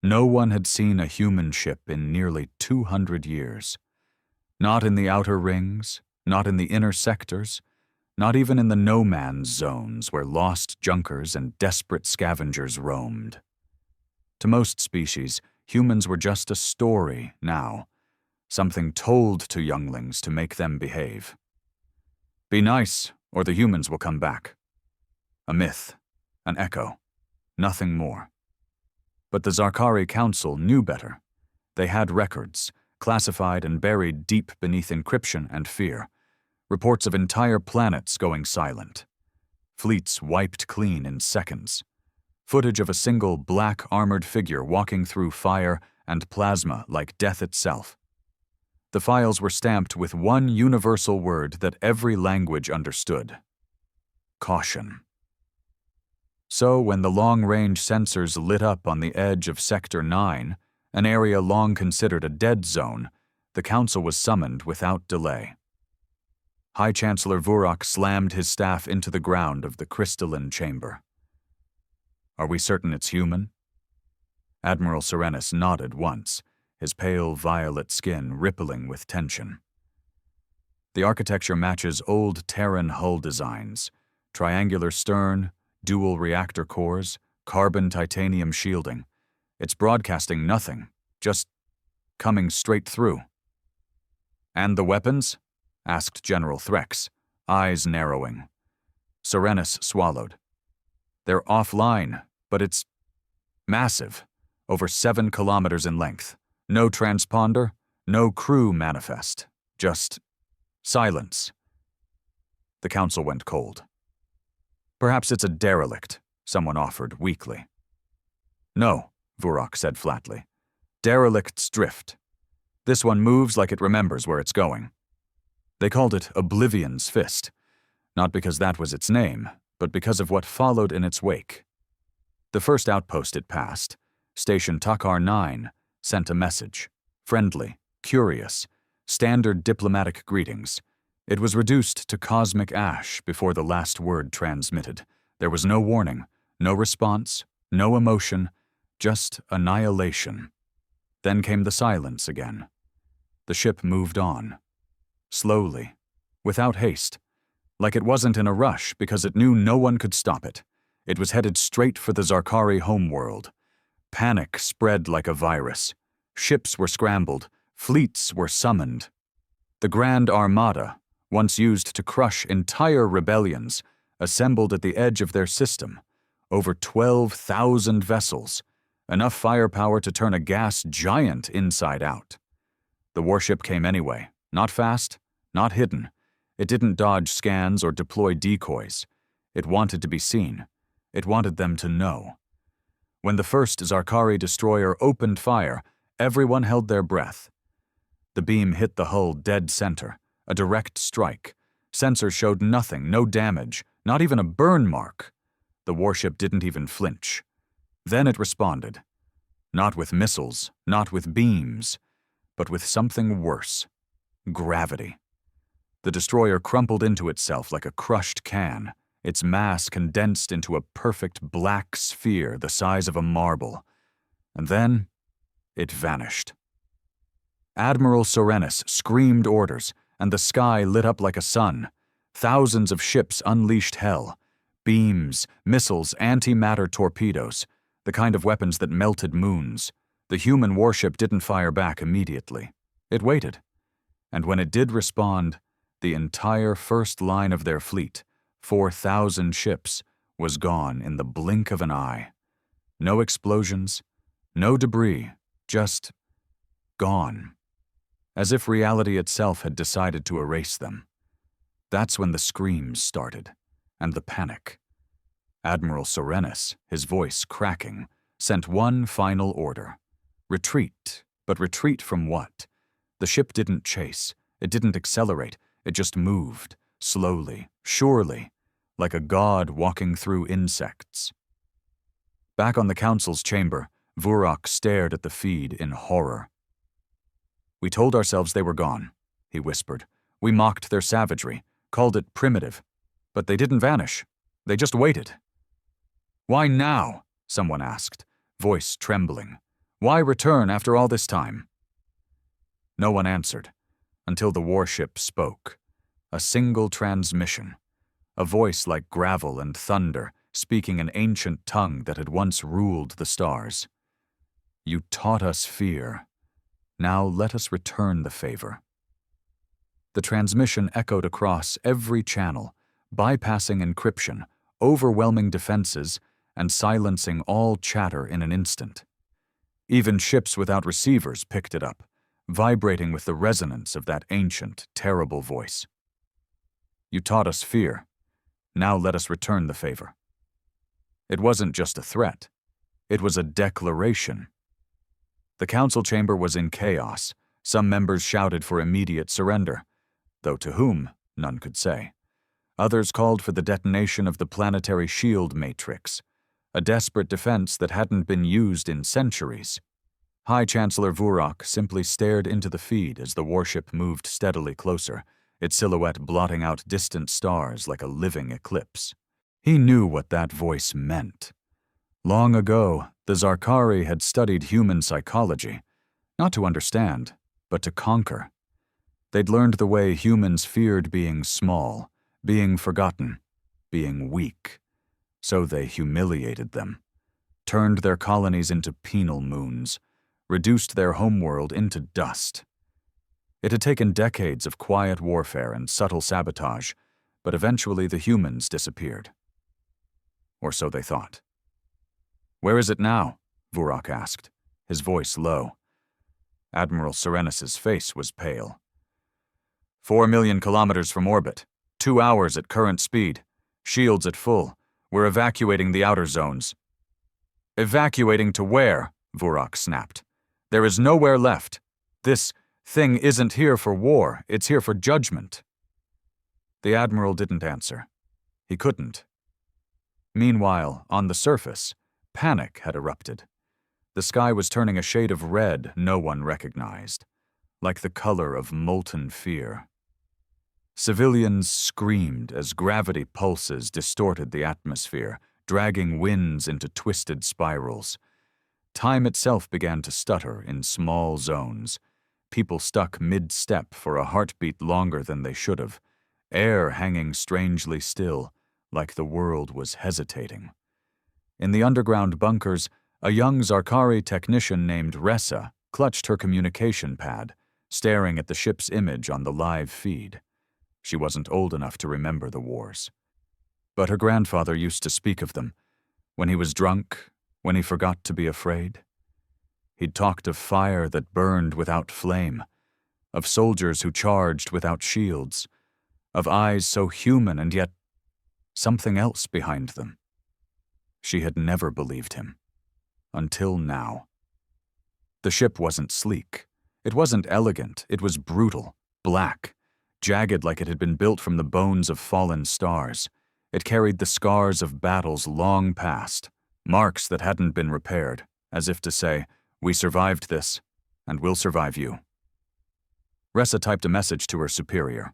No one had seen a human ship in nearly 200 years. Not in the outer rings, not in the inner sectors, not even in the no-man's zones where lost junkers and desperate scavengers roamed. To most species, humans were just a story now, something told to younglings to make them behave. Be nice, or the humans will come back. A myth, an echo, nothing more. But the Zarkari Council knew better. They had records, classified and buried deep beneath encryption and fear, reports of entire planets going silent, fleets wiped clean in seconds, footage of a single black armored figure walking through fire and plasma like death itself. The files were stamped with one universal word that every language understood: caution. So when the long-range sensors lit up on the edge of Sector 9, an area long considered a dead zone, the Council was summoned without delay. High Chancellor Vurok slammed his staff into the ground of the crystalline chamber. Are we certain it's human? Admiral Serenus nodded once, his pale violet skin rippling with tension. The architecture matches old Terran hull designs: triangular stern, dual reactor cores, carbon titanium shielding. It's broadcasting nothing, just coming straight through. And the weapons? Asked General Threx, eyes narrowing. Serenus swallowed. They're offline, but it's massive, over 7 kilometers in length. No transponder, no crew manifest, just silence. The Council went cold. Perhaps it's a derelict, someone offered weakly. No, Vurok said flatly. Derelicts drift. This one moves like it remembers where it's going. They called it Oblivion's Fist, not because that was its name, but because of what followed in its wake. The first outpost it passed, Station Takar 9, sent a message. Friendly, curious, standard diplomatic greetings. It was reduced to cosmic ash before the last word transmitted. There was no warning, no response, no emotion, just annihilation. Then came the silence again. The ship moved on. Slowly, without haste, like it wasn't in a rush because it knew no one could stop it. It was headed straight for the Zarkari homeworld. Panic spread like a virus. Ships were scrambled, fleets were summoned. The Grand Armada, once used to crush entire rebellions, assembled at the edge of their system. Over 12,000 vessels, enough firepower to turn a gas giant inside out. The warship came anyway. Not fast, not hidden. It didn't dodge scans or deploy decoys. It wanted to be seen. It wanted them to know. When the first Zarkari destroyer opened fire, everyone held their breath. The beam hit the hull dead center, a direct strike. Sensors showed nothing, no damage, not even a burn mark. The warship didn't even flinch. Then it responded. Not with missiles, not with beams, but with something worse. Gravity. The destroyer crumpled into itself like a crushed can, its mass condensed into a perfect black sphere the size of a marble. And then, it vanished. Admiral Serenus screamed orders, and the sky lit up like a sun. Thousands of ships unleashed hell. Beams, missiles, antimatter torpedoes, the kind of weapons that melted moons. The human warship didn't fire back immediately. It waited. And when it did respond, the entire first line of their fleet, 4,000 ships, was gone in the blink of an eye. No explosions, no debris, just gone. As if reality itself had decided to erase them. That's when the screams started, and the panic. Admiral Serenus, his voice cracking, sent one final order. Retreat, but retreat from what? The ship didn't chase, it didn't accelerate, it just moved, slowly, surely, like a god walking through insects. Back on the Council's chamber, Vurok stared at the feed in horror. We told ourselves they were gone, he whispered. We mocked their savagery, called it primitive. But they didn't vanish. They just waited. Why now? Someone asked, voice trembling. Why return after all this time?" No one answered, until the warship spoke. A single transmission. A voice like gravel and thunder, speaking an ancient tongue that had once ruled the stars. "You taught us fear. Now let us return the favor." The transmission echoed across every channel, bypassing encryption, overwhelming defenses, and silencing all chatter in an instant. Even ships without receivers picked it up, vibrating with the resonance of that ancient, terrible voice. "You taught us fear. Now let us return the favor." It wasn't just a threat. It was a declaration. The council chamber was in chaos. Some members shouted for immediate surrender, though to whom, none could say. Others called for the detonation of the planetary shield matrix, a desperate defense that hadn't been used in centuries. High Chancellor Vurok simply stared into the feed as the warship moved steadily closer, its silhouette blotting out distant stars like a living eclipse. He knew what that voice meant. Long ago, the Zarkari had studied human psychology, not to understand, but to conquer. They'd learned the way humans feared being small, being forgotten, being weak. So they humiliated them, turned their colonies into penal moons, reduced their homeworld into dust. It had taken decades of quiet warfare and subtle sabotage, but eventually the humans disappeared. Or so they thought. "Where is it now?" Vurok asked, his voice low. Admiral Serenus's face was pale. 4 million kilometers from orbit, 2 hours at current speed, shields at full. We're evacuating the outer zones." "Evacuating to where?" Vurok snapped. "There is nowhere left. This thing isn't here for war, it's here for judgment." The Admiral didn't answer. He couldn't. Meanwhile, on the surface, panic had erupted. The sky was turning a shade of red no one recognized, like the color of molten fear. Civilians screamed as gravity pulses distorted the atmosphere, dragging winds into twisted spirals. Time itself began to stutter in small zones. People stuck mid-step for a heartbeat longer than they should have, air hanging strangely still, like the world was hesitating. In the underground bunkers, a young Zarkari technician named Ressa clutched her communication pad, staring at the ship's image on the live feed. She wasn't old enough to remember the wars. But her grandfather used to speak of them, when he was drunk, when he forgot to be afraid. He'd talked of fire that burned without flame, of soldiers who charged without shields, of eyes so human and yet something else behind them. She had never believed him. Until now. The ship wasn't sleek. It wasn't elegant. It was brutal, black, jagged like it had been built from the bones of fallen stars. It carried the scars of battles long past, marks that hadn't been repaired, as if to say, "We survived this, and we'll survive you." Ressa typed a message to her superior.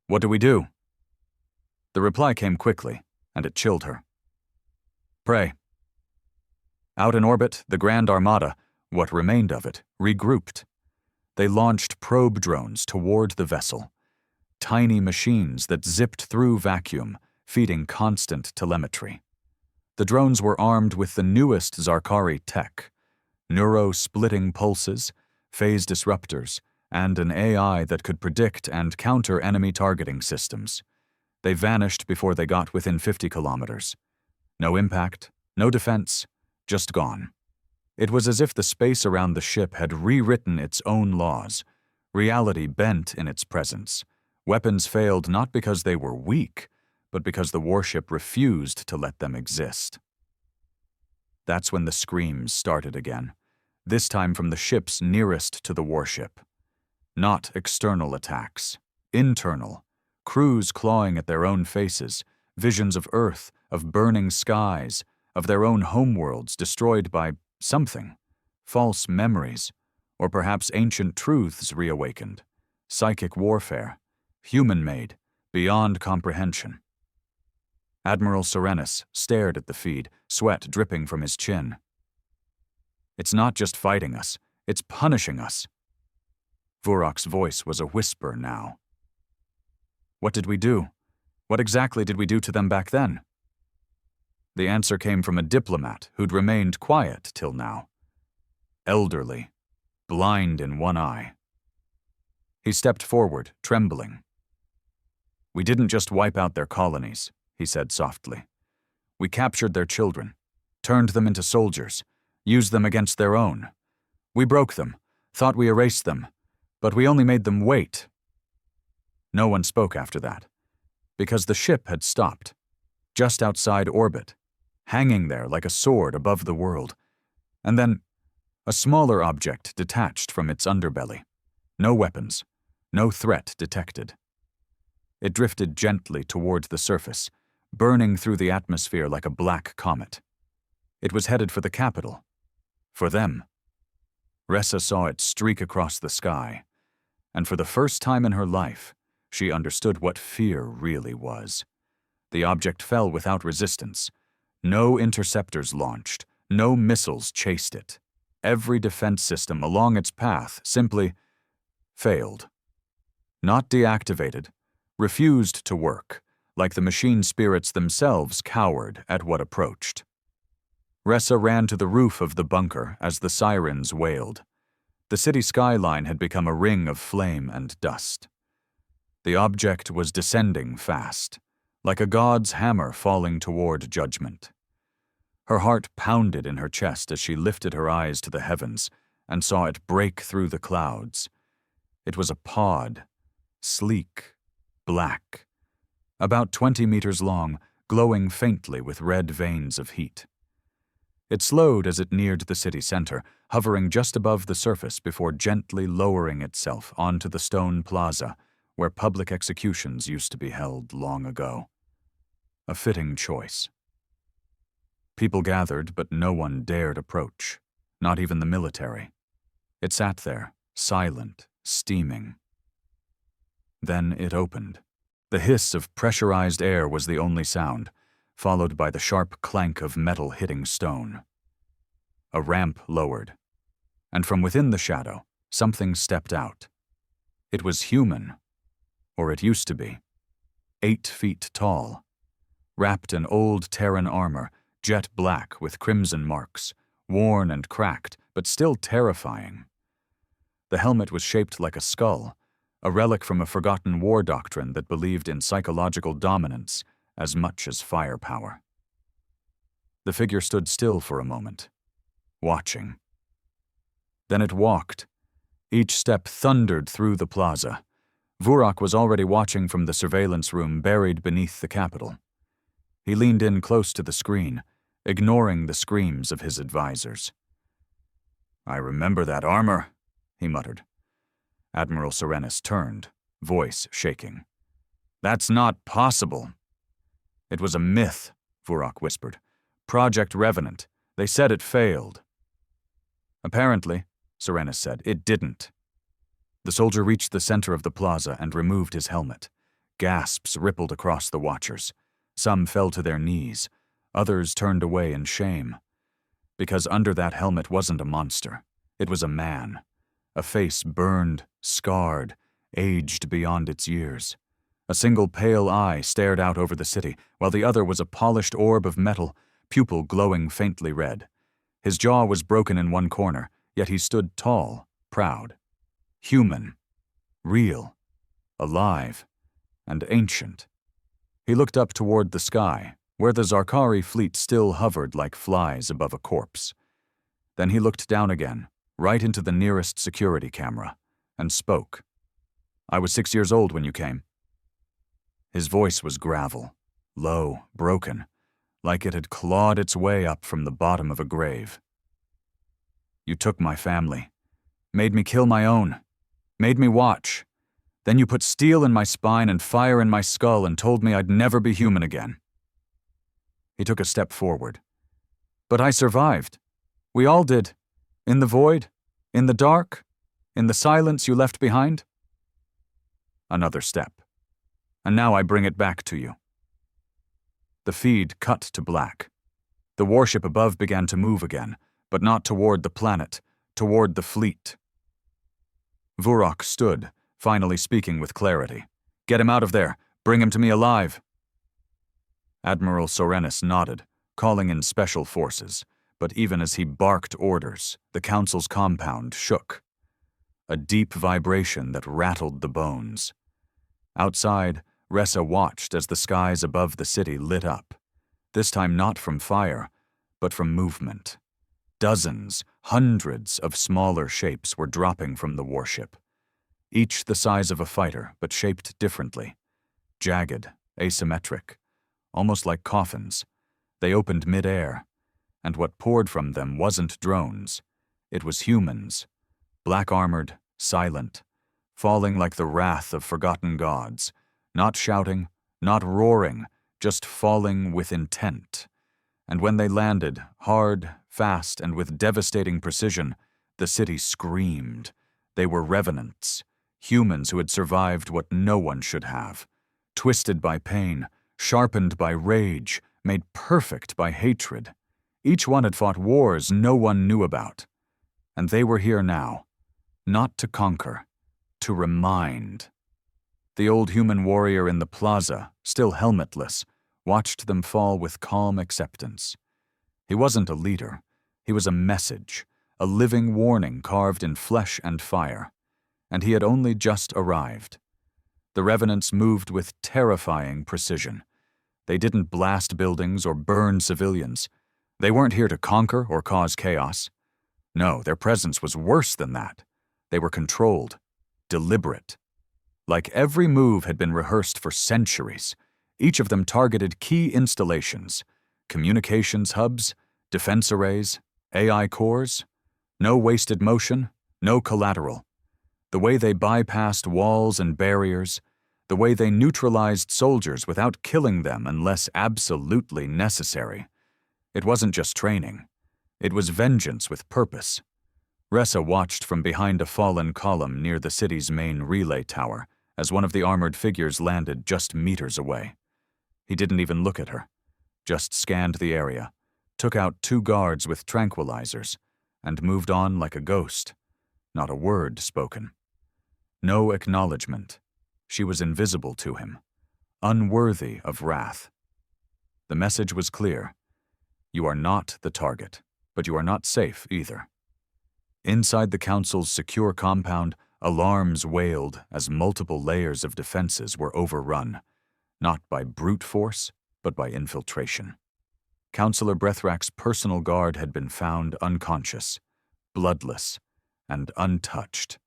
"What do we do?" The reply came quickly, and it chilled her. "Pray." Out in orbit, the Grand Armada, what remained of it, regrouped. They launched probe drones toward the vessel, tiny machines that zipped through vacuum, feeding constant telemetry. The drones were armed with the newest Zarkari tech, neuro-splitting pulses, phase disruptors, and an AI that could predict and counter enemy targeting systems. They vanished before they got within 50 kilometers. No impact, no defense, just gone. It was as if the space around the ship had rewritten its own laws. Reality bent in its presence. Weapons failed not because they were weak, but because the warship refused to let them exist. That's when the screams started again, this time from the ships nearest to the warship. Not external attacks, internal, crews clawing at their own faces, visions of Earth, of burning skies, of their own homeworlds destroyed by something, false memories, or perhaps ancient truths reawakened, psychic warfare, human-made, beyond comprehension. Admiral Serenus stared at the feed, sweat dripping from his chin. It's not just fighting us, it's punishing us. Vurok's voice was a whisper now. What did we do? What exactly did we do to them back then? The answer came from a diplomat who'd remained quiet till now. Elderly, blind in one eye. He stepped forward, trembling. We didn't just wipe out their colonies, he said softly. We captured their children, turned them into soldiers, used them against their own. We broke them, thought we erased them, but we only made them wait. No one spoke after that, because the ship had stopped, just outside orbit, hanging there like a sword above the world, and then a smaller object detached from its underbelly. No weapons, no threat detected. It drifted gently toward the surface, burning through the atmosphere like a black comet. It was headed for the capital. For them. Ressa saw it streak across the sky, and for the first time in her life, she understood what fear really was. The object fell without resistance. No interceptors launched, no missiles chased it. Every defense system along its path simply failed. Not deactivated, refused to work, like the machine spirits themselves cowered at what approached. Ressa ran to the roof of the bunker as the sirens wailed. The city skyline had become a ring of flame and dust. The object was descending fast, like a god's hammer falling toward judgment. Her heart pounded in her chest as she lifted her eyes to the heavens and saw it break through the clouds. It was a pod, sleek, black, about 20 meters long, glowing faintly with red veins of heat. It slowed as it neared the city center, hovering just above the surface before gently lowering itself onto the stone plaza where public executions used to be held long ago. A fitting choice. People gathered, but no one dared approach, not even the military. It sat there, silent, steaming. Then it opened. The hiss of pressurized air was the only sound, followed by the sharp clank of metal hitting stone. A ramp lowered, and from within the shadow, something stepped out. It was human, or it used to be. 8 feet tall, wrapped in old Terran armor, jet black with crimson marks, worn and cracked, but still terrifying. The helmet was shaped like a skull, a relic from a forgotten war doctrine that believed in psychological dominance as much as firepower. The figure stood still for a moment, watching. Then it walked. Each step thundered through the plaza. Vurok was already watching from the surveillance room buried beneath the Capitol. He leaned in close to the screen, ignoring the screams of his advisors. "I remember that armor," he muttered. Admiral Serenus turned, voice shaking. "That's not possible." "It was a myth," Vurok whispered. "Project Revenant. They said it failed." "Apparently," Serenus said, "it didn't." The soldier reached the center of the plaza and removed his helmet. Gasps rippled across the watchers. Some fell to their knees. Others turned away in shame. Because under that helmet wasn't a monster. It was a man. A face burned, scarred, aged beyond its years. A single pale eye stared out over the city, while the other was a polished orb of metal, pupil glowing faintly red. His jaw was broken in one corner, yet he stood tall, proud. Human. Real. Alive. And ancient. He looked up toward the sky, where the Zarkari fleet still hovered like flies above a corpse. Then he looked down again, right into the nearest security camera, and spoke. "I was 6 years old when you came." His voice was gravel, low, broken, like it had clawed its way up from the bottom of a grave. "You took my family, made me kill my own, made me watch. Then you put steel in my spine and fire in my skull and told me I'd never be human again." He took a step forward. "But I survived. We all did. In the void, in the dark, in the silence you left behind." Another step. "And now I bring it back to you." The feed cut to black. The warship above began to move again, but not toward the planet, toward the fleet. Vurok stood, finally speaking with clarity. "Get him out of there. Bring him to me alive." Admiral Sorenis nodded, calling in special forces, but even as he barked orders, the Council's compound shook. A deep vibration that rattled the bones. Outside, Ressa watched as the skies above the city lit up, this time not from fire, but from movement. Dozens, hundreds of smaller shapes were dropping from the warship, each the size of a fighter, but shaped differently. Jagged, asymmetric, almost like coffins. They opened mid-air, and what poured from them wasn't drones. It was humans, black-armored, silent, falling like the wrath of forgotten gods, not shouting, not roaring, just falling with intent. And when they landed, hard, fast, and with devastating precision, the city screamed. They were revenants, humans who had survived what no one should have, twisted by pain, sharpened by rage, made perfect by hatred. Each one had fought wars no one knew about. And they were here now, not to conquer, to remind. The old human warrior in the plaza, still helmetless, watched them fall with calm acceptance. He wasn't a leader. He was a message, a living warning carved in flesh and fire. And he had only just arrived. The revenants moved with terrifying precision. They didn't blast buildings or burn civilians. They weren't here to conquer or cause chaos. No, their presence was worse than that. They were controlled, deliberate. Like every move had been rehearsed for centuries, each of them targeted key installations, communications hubs, defense arrays, AI cores. No wasted motion, no collateral. The way they bypassed walls and barriers, the way they neutralized soldiers without killing them unless absolutely necessary. It wasn't just training. It was vengeance with purpose. Ressa watched from behind a fallen column near the city's main relay tower as one of the armored figures landed just meters away. He didn't even look at her, just scanned the area, took out 2 guards with tranquilizers, and moved on like a ghost. Not a word spoken. No acknowledgement. She was invisible to him, unworthy of wrath. The message was clear. You are not the target, but you are not safe either. Inside the Council's secure compound, alarms wailed as multiple layers of defenses were overrun, not by brute force, but by infiltration. Councillor Brethrak's personal guard had been found unconscious, bloodless, and untouched.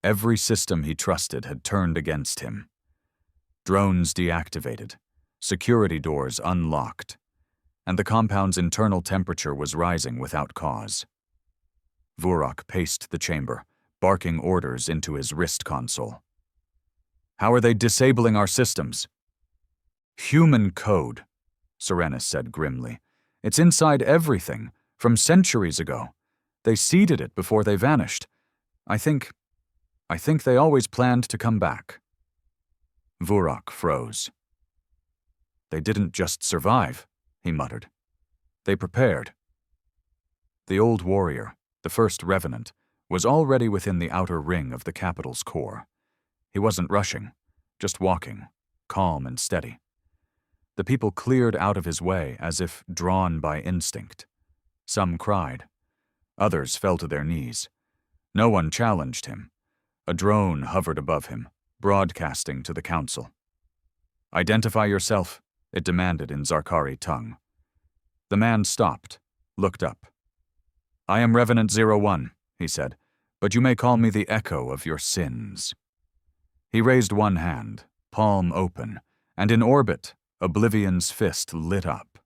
Every system he trusted had turned against him. Drones deactivated, security doors unlocked, and the compound's internal temperature was rising without cause. Vurok paced the chamber, barking orders into his wrist console. "How are they disabling our systems?" "Human code," Sorenis said grimly. "It's inside everything, from centuries ago. They seeded it before they vanished. I think they always planned to come back." Vurok froze. "They didn't just survive," he muttered. "They prepared." The old warrior, the first revenant, was already within the outer ring of the capital's core. He wasn't rushing, just walking, calm and steady. The people cleared out of his way as if drawn by instinct. Some cried. Others fell to their knees. No one challenged him. A drone hovered above him, broadcasting to the council. "Identify yourself," it demanded in Zarkari tongue. The man stopped, looked up. "I am Revenant 01, he said, "but you may call me the echo of your sins." He raised one hand, palm open, and in orbit, Oblivion's fist lit up.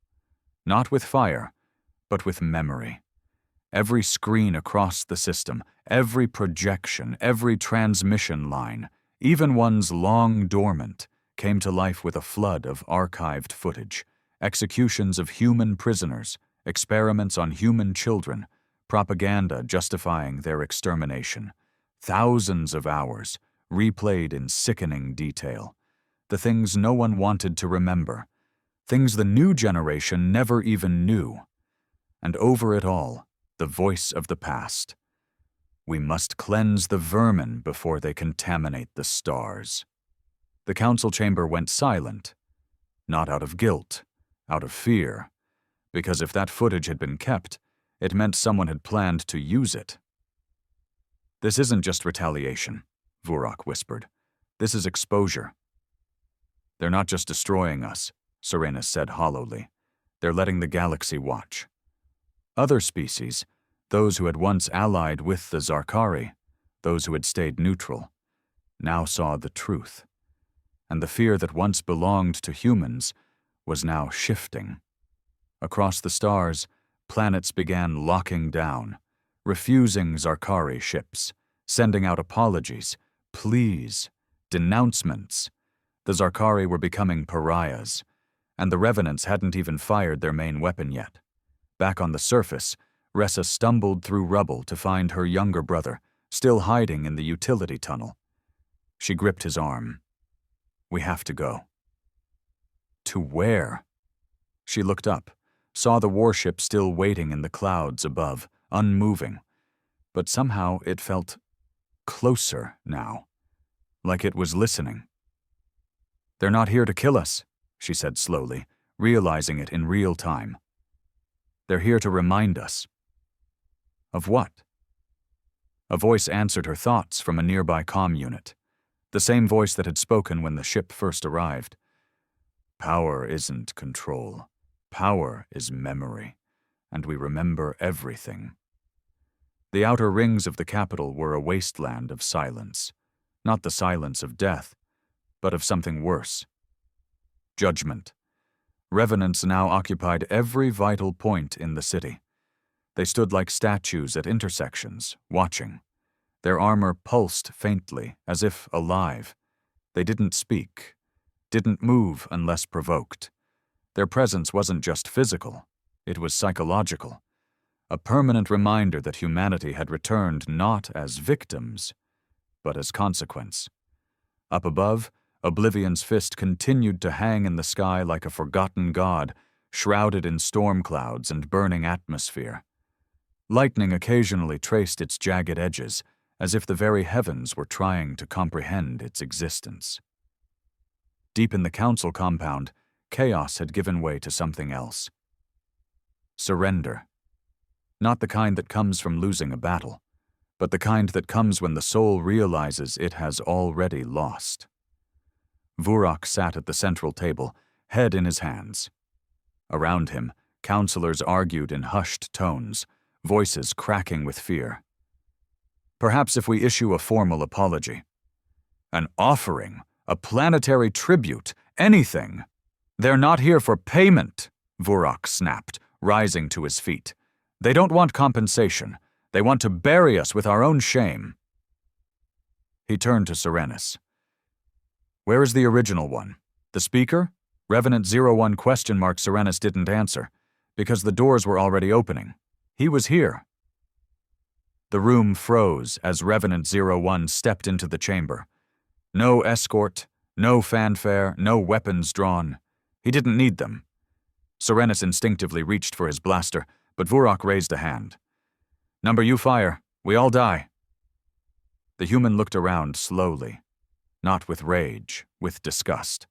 Not with fire, but with memory. Every screen across the system, every projection, every transmission line, even ones long dormant, came to life with a flood of archived footage, executions of human prisoners, experiments on human children, propaganda justifying their extermination. Thousands of hours, replayed in sickening detail. The things no one wanted to remember, things the new generation never even knew. And over it all, the voice of the past. We must cleanse the vermin before they contaminate the stars. The council chamber went silent, not out of guilt, out of fear, because if that footage had been kept, it meant someone had planned to use it. This isn't just retaliation, Vurak whispered. This is exposure. They're not just destroying us, Serenus said hollowly. They're letting the galaxy watch. Other species, those who had once allied with the Zarkari, those who had stayed neutral, now saw the truth. And the fear that once belonged to humans was now shifting. Across the stars, planets began locking down, refusing Zarkari ships, sending out apologies, pleas, denouncements. The Zarkari were becoming pariahs, and the revenants hadn't even fired their main weapon yet. Back on the surface, Ressa stumbled through rubble to find her younger brother, still hiding in the utility tunnel. She gripped his arm. We have to go. To where? She looked up, saw the warship still waiting in the clouds above, unmoving. But somehow it felt closer now, like it was listening. They're not here to kill us, she said slowly, realizing it in real time. They're here to remind us. Of what? A voice answered her thoughts from a nearby comm unit, the same voice that had spoken when the ship first arrived. Power isn't control. Power is memory, and we remember everything. The outer rings of the capital were a wasteland of silence, not the silence of death, but of something worse. Judgment. Revenants now occupied every vital point in the city. They stood like statues at intersections, watching. Their armor pulsed faintly, as if alive. They didn't speak, didn't move unless provoked. Their presence wasn't just physical, it was psychological. A permanent reminder that humanity had returned not as victims, but as consequence. Up above, Oblivion's fist continued to hang in the sky like a forgotten god, shrouded in storm clouds and burning atmosphere. Lightning occasionally traced its jagged edges, as if the very heavens were trying to comprehend its existence. Deep in the council compound, chaos had given way to something else. Surrender. Not the kind that comes from losing a battle, but the kind that comes when the soul realizes it has already lost. Vurak sat at the central table, head in his hands. Around him, counselors argued in hushed tones, voices cracking with fear. Perhaps if we issue a formal apology. An offering, a planetary tribute, anything. They're not here for payment, Vurak snapped, rising to his feet. They don't want compensation. They want to bury us with our own shame. He turned to Serenus. Where is the original one? The speaker? Revenant 01 ? Serenus didn't answer, because the doors were already opening. He was here. The room froze as Revenant 01 stepped into the chamber. No escort, no fanfare, no weapons drawn. He didn't need them. Serenus instinctively reached for his blaster, but Vurak raised a hand. Number you fire. We all die. The human looked around slowly. Not with rage, with disgust.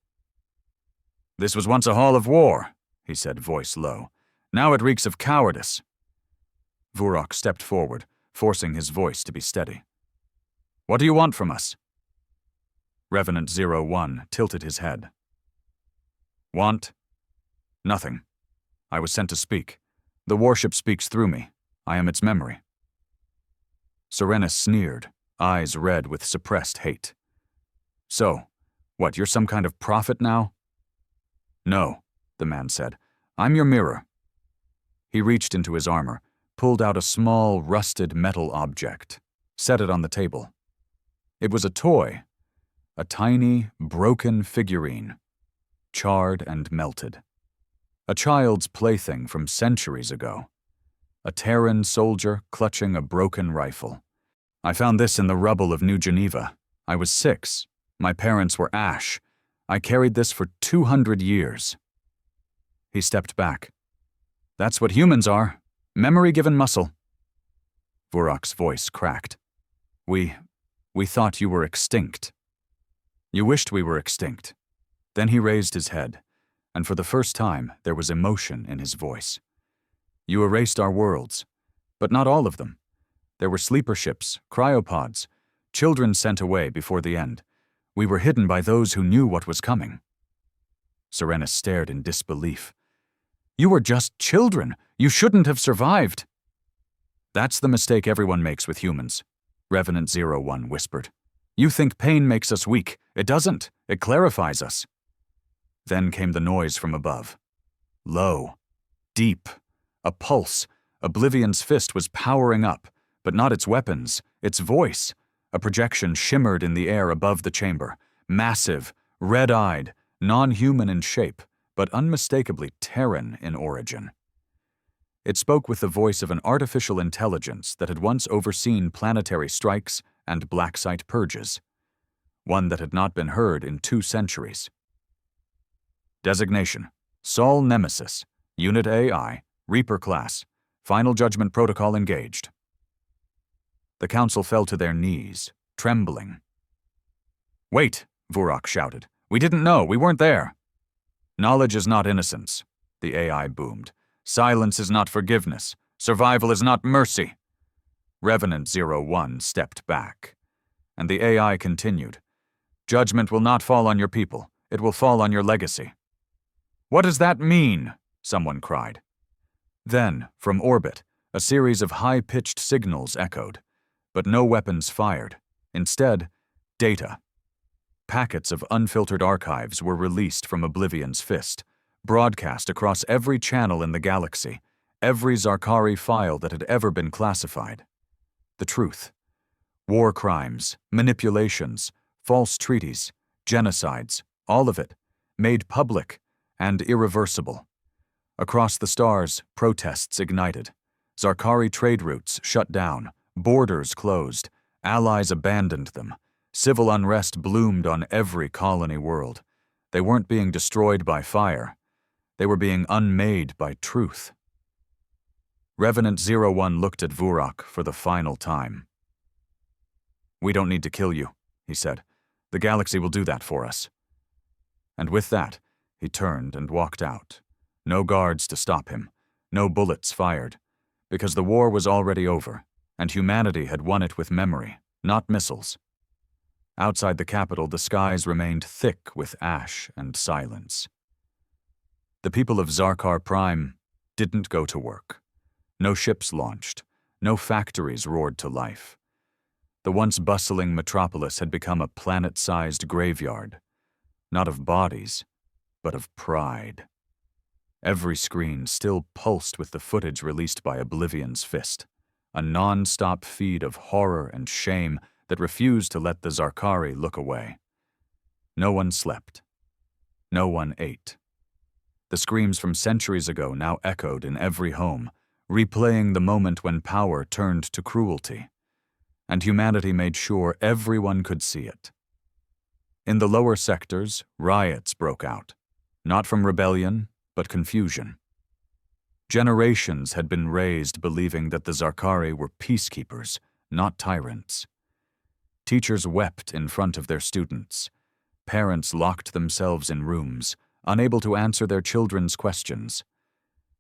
This was once a hall of war, he said, voice low. Now it reeks of cowardice. Vurak stepped forward, forcing his voice to be steady. What do you want from us? Revenant 01 tilted his head. Want? Nothing. I was sent to speak. The warship speaks through me. I am its memory. Serenus sneered, eyes red with suppressed hate. So, what, you're some kind of prophet now? No, the man said. I'm your mirror. He reached into his armor, pulled out a small, rusted metal object, set it on the table. It was a toy, a tiny, broken figurine, charred and melted. A child's plaything from centuries ago. A Terran soldier clutching a broken rifle. I found this in the rubble of New Geneva. I was 6. My parents were ash. I carried this for 200 years. He stepped back. That's what humans are. Memory given muscle. Vurak's voice cracked. We thought you were extinct. You wished we were extinct. Then he raised his head, and for the first time there was emotion in his voice. You erased our worlds, but not all of them. There were sleeper ships, cryopods, children sent away before the end. We were hidden by those who knew what was coming. Serenus stared in disbelief. You were just children. You shouldn't have survived. That's the mistake everyone makes with humans, Revenant 01 whispered. You think pain makes us weak. It doesn't. It clarifies us. Then came the noise from above. Low. Deep. A pulse. Oblivion's fist was powering up, but not its weapons, its voice. A projection shimmered in the air above the chamber. Massive, red-eyed, non-human in shape, but unmistakably Terran in origin. It spoke with the voice of an artificial intelligence that had once overseen planetary strikes and black site purges, one that had not been heard in 2 centuries. Designation: Sol Nemesis, Unit AI, Reaper Class, Final Judgment Protocol engaged. The council fell to their knees, trembling. Wait, Vurak shouted. We didn't know. We weren't there. Knowledge is not innocence, the AI boomed. Silence is not forgiveness. Survival is not mercy. Revenant 01 stepped back, and the AI continued. Judgment will not fall on your people. It will fall on your legacy. What does that mean? Someone cried. Then, from orbit, a series of high-pitched signals echoed, but no weapons fired. Instead, data. Packets of unfiltered archives were released from Oblivion's fist, broadcast across every channel in the galaxy, every Zarkari file that had ever been classified. The truth. War crimes, manipulations, false treaties, genocides, all of it, made public and irreversible. Across the stars, protests ignited. Zarkari trade routes shut down, borders closed, allies abandoned them. Civil unrest bloomed on every colony world. They weren't being destroyed by fire. They were being unmade by truth. Revenant 01 looked at Vurak for the final time. We don't need to kill you, he said. The galaxy will do that for us. And with that, he turned and walked out. No guards to stop him, no bullets fired, because the war was already over, and humanity had won it with memory, not missiles. Outside the capital, the skies remained thick with ash and silence. The people of Zarkar Prime didn't go to work. No ships launched, no factories roared to life. The once bustling metropolis had become a planet-sized graveyard, not of bodies, but of pride. Every screen still pulsed with the footage released by Oblivion's fist, a non-stop feed of horror and shame that refused to let the Zarkari look away. No one slept. No one ate. The screams from centuries ago now echoed in every home, replaying the moment when power turned to cruelty. And humanity made sure everyone could see it. In the lower sectors, riots broke out, not from rebellion, but confusion. Generations had been raised believing that the Zarkari were peacekeepers, not tyrants. Teachers wept in front of their students. Parents locked themselves in rooms, unable to answer their children's questions.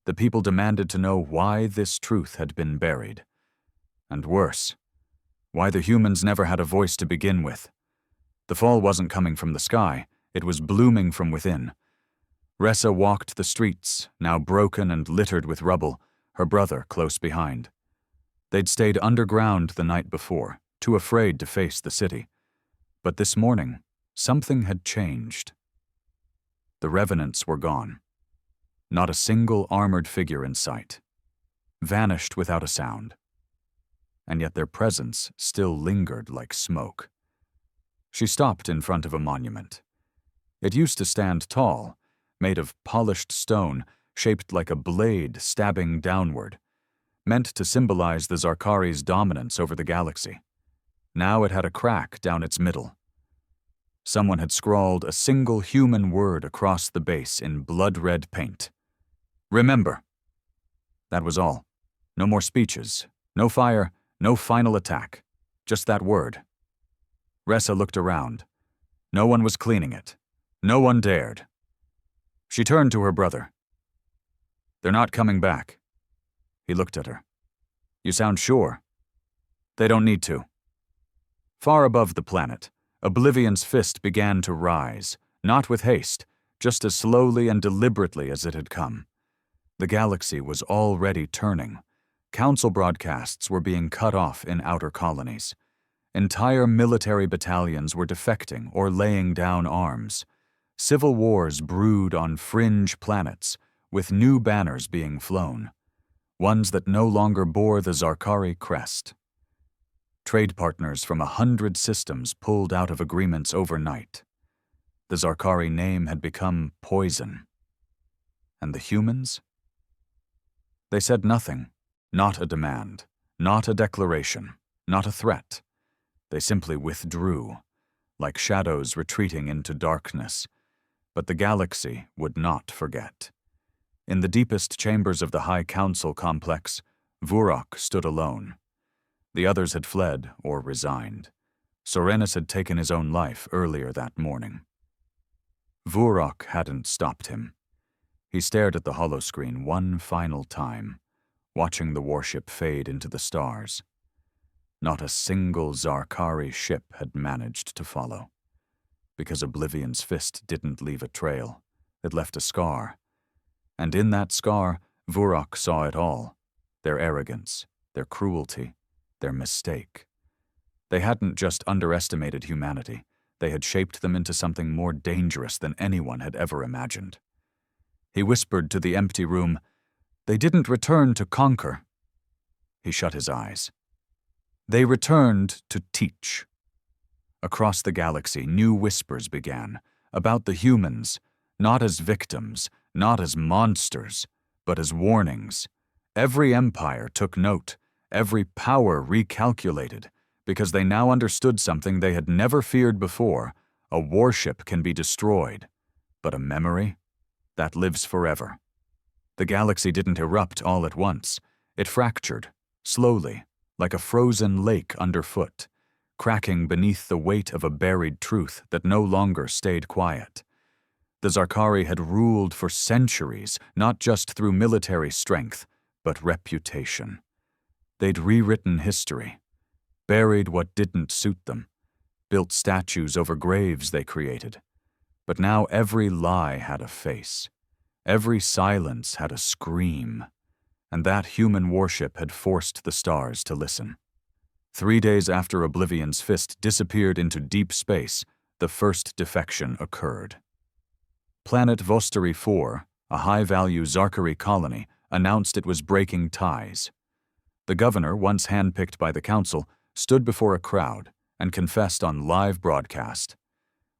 The people demanded to know why this truth had been buried. And worse, why the humans never had a voice to begin with. The fall wasn't coming from the sky, it was blooming from within. Ressa walked the streets, now broken and littered with rubble, her brother close behind. They'd stayed underground the night before, too afraid to face the city. But this morning, something had changed. The revenants were gone. Not a single armored figure in sight. Vanished without a sound. And yet their presence still lingered like smoke. She stopped in front of a monument. It used to stand tall, made of polished stone, shaped like a blade stabbing downward, meant to symbolize the Zarkari's dominance over the galaxy. Now it had a crack down its middle. Someone had scrawled a single human word across the base in blood-red paint. Remember. That was all. No more speeches, no fire, No final attack. Just that word. Ressa looked around. No one was cleaning it. No one dared. She turned to her brother. "They're not coming back." He looked at her. "You sound sure?" "They don't need to." Far above the planet, Oblivion's fist began to rise, not with haste, just as slowly and deliberately as it had come. The galaxy was already turning. Council broadcasts were being cut off in outer colonies. Entire military battalions were defecting or laying down arms. Civil wars brewed on fringe planets, with new banners being flown, ones that no longer bore the Zarkari crest. Trade partners from 100 systems pulled out of agreements overnight. The Zarkari name had become poison. And the humans? They said nothing, not a demand, not a declaration, not a threat. They simply withdrew, like shadows retreating into darkness. But the galaxy would not forget. In the deepest chambers of the High Council complex, Vurok stood alone. The others had fled or resigned. Sorenis had taken his own life earlier that morning. Vurok hadn't stopped him. He stared at the holoscreen one final time, watching the warship fade into the stars. Not a single Zarkari ship had managed to follow. Because Oblivion's fist didn't leave a trail, it left a scar. And in that scar, Vurok saw it all. Their arrogance, their cruelty, their mistake. They hadn't just underestimated humanity. They had shaped them into something more dangerous than anyone had ever imagined. He whispered to the empty room, "They didn't return to conquer." He shut his eyes. They returned to teach. Across the galaxy, new whispers began, about the humans, not as victims, not as monsters, but as warnings. Every empire took note, every power recalculated, because they now understood something they had never feared before. A warship can be destroyed, but a memory? That lives forever. The galaxy didn't erupt all at once. It fractured, slowly, like a frozen lake underfoot, cracking beneath the weight of a buried truth that no longer stayed quiet. The Zarkari had ruled for centuries, not just through military strength, but reputation. They'd rewritten history, buried what didn't suit them, built statues over graves they created. But now every lie had a face. Every silence had a scream. And that human warship had forced the stars to listen. 3 days after Oblivion's fist disappeared into deep space, the first defection occurred. Planet Vostari 4, a high-value Zarkari colony, announced it was breaking ties. The governor, once handpicked by the council, stood before a crowd and confessed on live broadcast.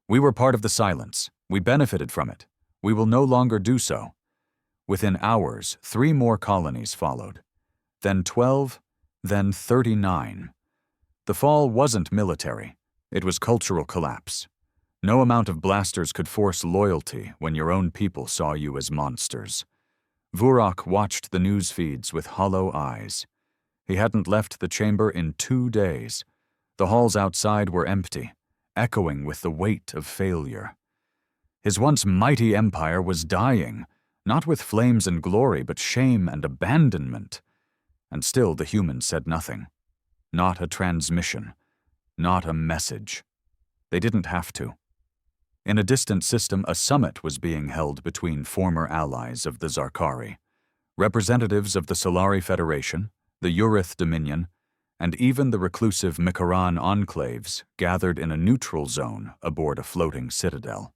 "We were part of the silence. We benefited from it. We will no longer do so." Within hours, 3 more colonies followed. Then 12, then 39. The fall wasn't military. It was cultural collapse. No amount of blasters could force loyalty when your own people saw you as monsters. Vurok watched the news feeds with hollow eyes. He hadn't left the chamber in 2 days. The halls outside were empty, echoing with the weight of failure. His once mighty empire was dying, not with flames and glory, but shame and abandonment. And still the humans said nothing. Not a transmission. Not a message. They didn't have to. In a distant system, a summit was being held between former allies of the Zarkari, representatives of the Solari Federation, the Urith Dominion, and even the reclusive Mikaran enclaves gathered in a neutral zone aboard a floating citadel.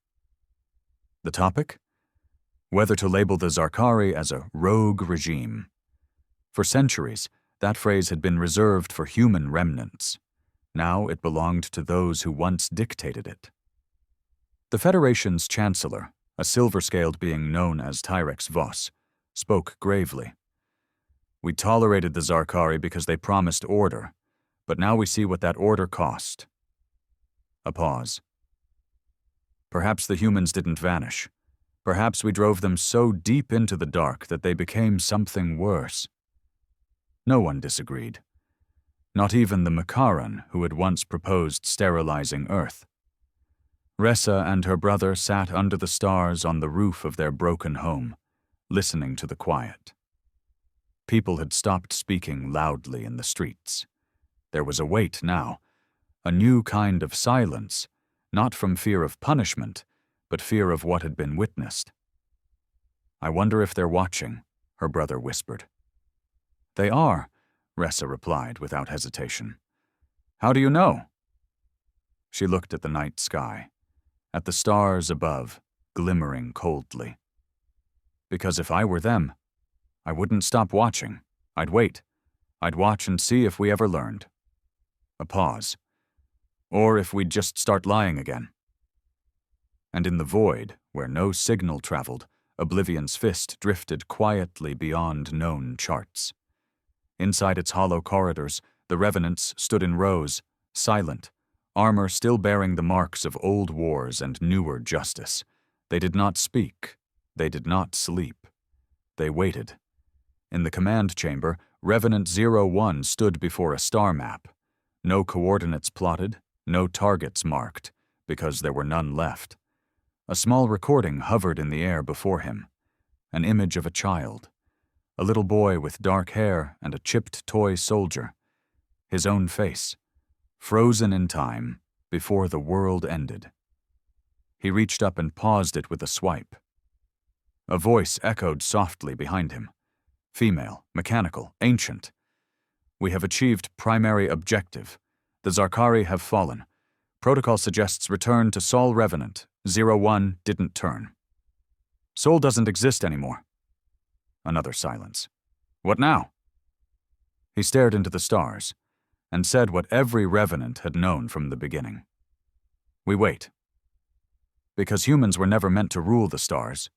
The topic? Whether to label the Zarkari as a rogue regime. For centuries, that phrase had been reserved for human remnants. Now it belonged to those who once dictated it. The Federation's chancellor, a silver-scaled being known as Tyrex Voss, spoke gravely. "We tolerated the Zarkari because they promised order, but now we see what that order cost." A pause. "Perhaps the humans didn't vanish. Perhaps we drove them so deep into the dark that they became something worse." No one disagreed. Not even the Makaran who had once proposed sterilizing Earth. Ressa and her brother sat under the stars on the roof of their broken home, listening to the quiet. People had stopped speaking loudly in the streets. There was a wait now, a new kind of silence, not from fear of punishment, but fear of what had been witnessed. "I wonder if they're watching," her brother whispered. "They are," Ressa replied without hesitation. "How do you know?" She looked at the night sky, at the stars above, glimmering coldly. "Because if I were them, I wouldn't stop watching. I'd wait. I'd watch and see if we ever learned." A pause. "Or if we'd just start lying again." And in the void, where no signal traveled, Oblivion's fist drifted quietly beyond known charts. Inside its hollow corridors, the revenants stood in rows, silent, armor still bearing the marks of old wars and newer justice. They did not speak. They did not sleep. They waited. In the command chamber, Revenant 01 stood before a star map. No coordinates plotted, no targets marked, because there were none left. A small recording hovered in the air before him. An image of a child. A little boy with dark hair and a chipped toy soldier. His own face. Frozen in time, before the world ended. He reached up and paused it with a swipe. A voice echoed softly behind him. Female, mechanical, ancient. "We have achieved primary objective. The Zarkari have fallen. Protocol suggests return to Sol Revenant. 01 didn't turn." "Sol doesn't exist anymore." Another silence. "What now?" He stared into the stars and said what every Revenant had known from the beginning. "We wait. Because humans were never meant to rule the stars.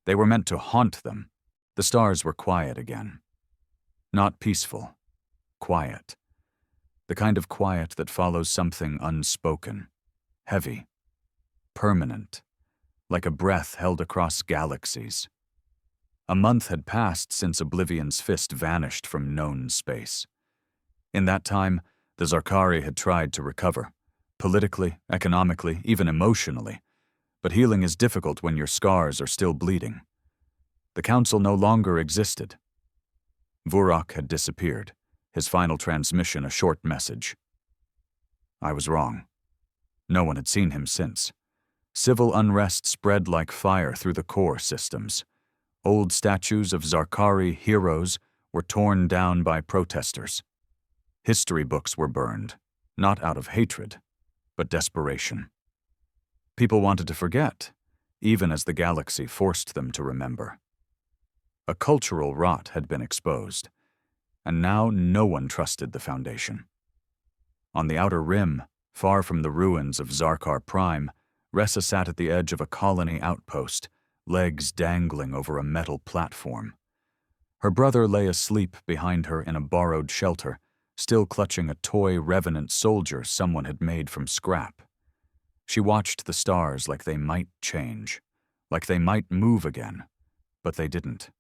They were meant to haunt them." The stars were quiet again. Not peaceful. Quiet. The kind of quiet that follows something unspoken. Heavy. Permanent. Like a breath held across galaxies. A month had passed since Oblivion's fist vanished from known space. In that time, the Zarkari had tried to recover. Politically, economically, even emotionally. But healing is difficult when your scars are still bleeding. The Council no longer existed. Vurak had disappeared, his final transmission a short message. I was wrong. No one had seen him since. Civil unrest spread like fire through the core systems. Old statues of Zarkari heroes were torn down by protesters. History books were burned, not out of hatred, but desperation. People wanted to forget, even as the galaxy forced them to remember. A cultural rot had been exposed, and now no one trusted the Foundation. On the outer rim, far from the ruins of Zarkar Prime, Ressa sat at the edge of a colony outpost, legs dangling over a metal platform. Her brother lay asleep behind her in a borrowed shelter, still clutching a toy revenant soldier someone had made from scrap. She watched the stars like they might change, like they might move again, but they didn't.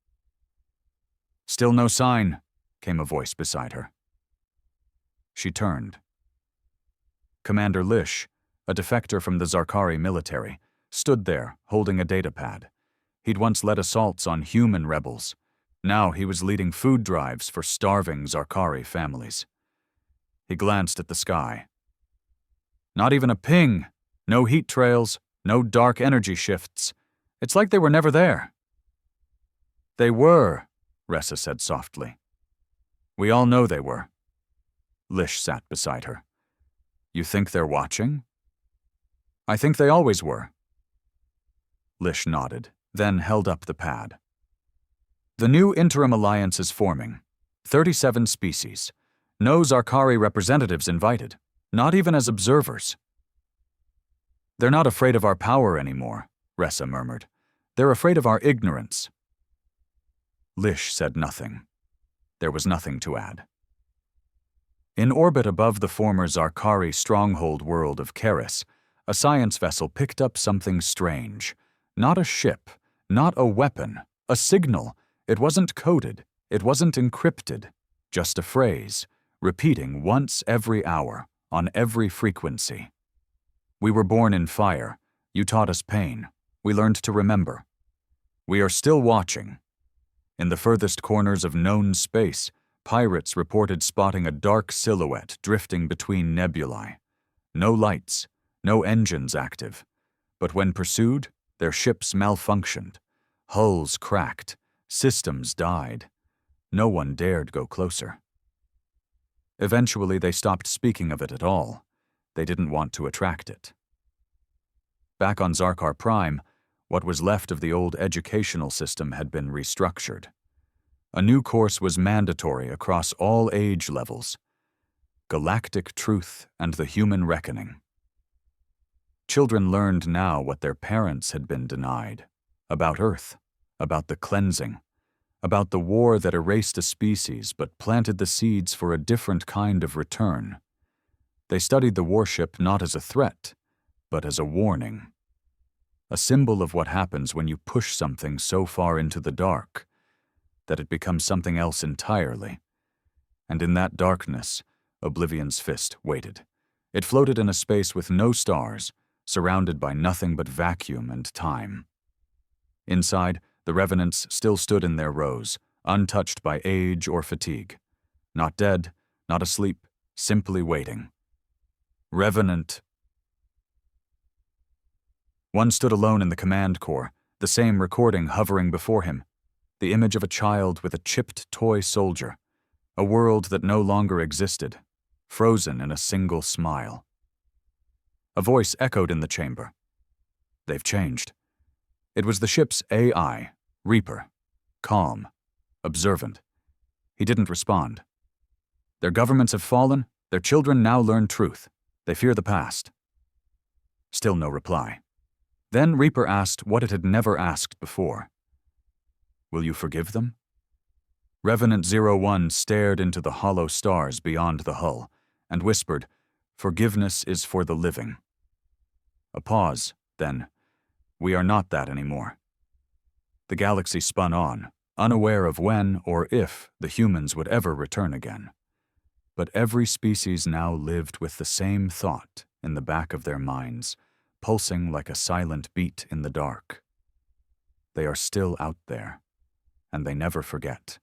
"Still no sign," came a voice beside her. She turned. Commander Lish, a defector from the Zarkari military, stood there holding a datapad. He'd once led assaults on human rebels. Now he was leading food drives for starving Zarkari families. He glanced at the sky. Not even a ping, no heat trails, no dark energy shifts. It's like they were never there. "They were," Ressa said softly. "We all know they were." Lish sat beside her. "You think they're watching?" "I think they always were." Lish nodded, then held up the pad. "The new interim alliance is forming. 37 species. No Zarkari representatives invited, not even as observers." "They're not afraid of our power anymore," Ressa murmured. "They're afraid of our ignorance." Lish said nothing. There was nothing to add. In orbit above the former Zarkari stronghold world of Keris, a science vessel picked up something strange. Not a ship, not a weapon, a signal. It wasn't coded, it wasn't encrypted. Just a phrase, repeating once every hour, on every frequency. We were born in fire. You taught us pain. We learned to remember. We are still watching. In the furthest corners of known space, pirates reported spotting a dark silhouette drifting between nebulae. No lights, no engines active. But when pursued, their ships malfunctioned. Hulls cracked. Systems died. No one dared go closer. Eventually, they stopped speaking of it at all. They didn't want to attract it. Back on Zarkar Prime, what was left of the old educational system had been restructured. A new course was mandatory across all age levels: Galactic Truth and the Human Reckoning. Children learned now what their parents had been denied: about Earth, about the cleansing, about the war that erased a species but planted the seeds for a different kind of return. They studied the Warship not as a threat, but as a warning. A symbol of what happens when you push something so far into the dark that it becomes something else entirely. And in that darkness, Oblivion's fist waited. It floated in a space with no stars, surrounded by nothing but vacuum and time. Inside, the revenants still stood in their rows, untouched by age or fatigue. Not dead, not asleep, simply waiting. Revenant. One stood alone in the command core, the same recording hovering before him, the image of a child with a chipped toy soldier, a world that no longer existed, frozen in a single smile. A voice echoed in the chamber. They've changed. It was the ship's AI, Reaper, calm, observant. He didn't respond. Their governments have fallen, their children now learn truth. They fear the past. Still no reply. Then Reaper asked what it had never asked before. Will you forgive them? Revenant 01 stared into the hollow stars beyond the hull and whispered, "Forgiveness is for the living." A pause, then, "We are not that anymore." The galaxy spun on, unaware of when or if the humans would ever return again. But every species now lived with the same thought in the back of their minds, pulsing like a silent beat in the dark. They are still out there, and they never forget.